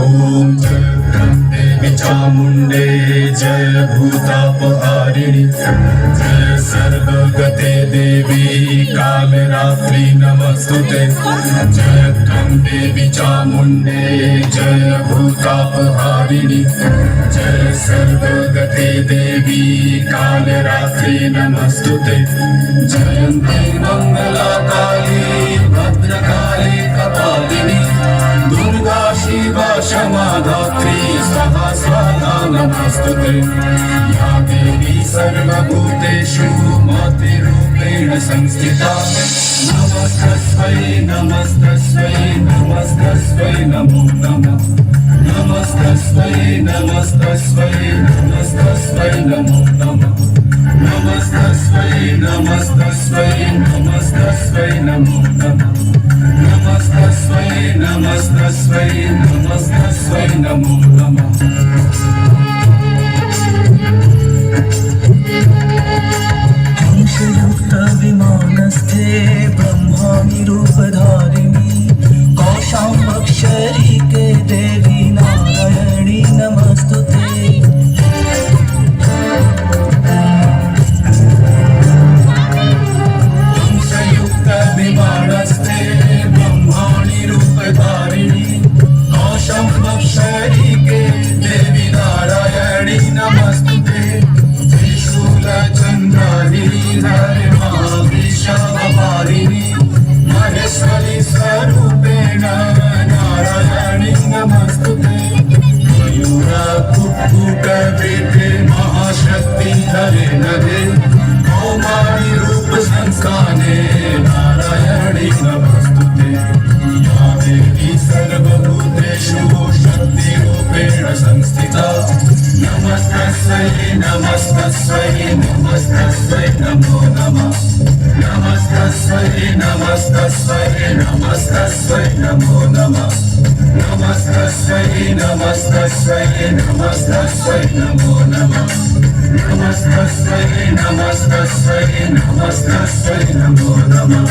ओम देवी चामुंडे जय भूतापहारिणी जय सर्वगते देवी कालरात्रि नमस्तुते जय देवी चामुंडे जय भूतापहारिणी जय सर्वगते देवी कालरात्रि नमस्तुते जयन्ती मंगला काली भद्रकाली कपालिनी दुर्गा शिवा क्षमा धात्री सहस्रदा नमस्तुते या देवी सर्वभूतेषु मातृरूपेण संस्थिता नमस्तस्मै नमस्तस्मै नमस्तस्मै नमो नमः नमस्तस्मै नमस्तस्मै नमस्तस्मै नमो नमः नमस्तस्मै नमस्तस्मै नमस्तस्मै नमो नमः नमस्तस्मै नमस्तस्मै नमस्तस्मै नमो नमः हंसयुक्त विमानस्थे ब्रह्माणि रूपधारिणी कौशाम्बक्षरी के देवी नारायणी नमस्तुते हंसयुक्त विमानस्थे ब्रह्माणि रूपधारिणी कौशाम्बक्षरी के देवी नारायणी नमस्तुते त्रिशूलचन्द्राधीधर महाविशालवारिणि महेश्वरी स्वरूपेण नारायणी नमस्तुते मयूरकुक्कुटवृते महाशक्ति धरे नभे कौमारी रूप संस्थाने नारायणी नमस्तुते या देवी सर्वभूतेषु शक्तिरूपेण संस्थिता नमस्तस्यै नमस्तस्यै नमस्तस्यै नमो नमः नमस्तस्यै नमस्तस्यै नमस्तस्यै नमो नमः नमस्तस्यै नमस्तस्यै नमस्तस्यै नमो नमः नमस्तस्यै नमस्तस्यै नमस्तस्यै नमो नमः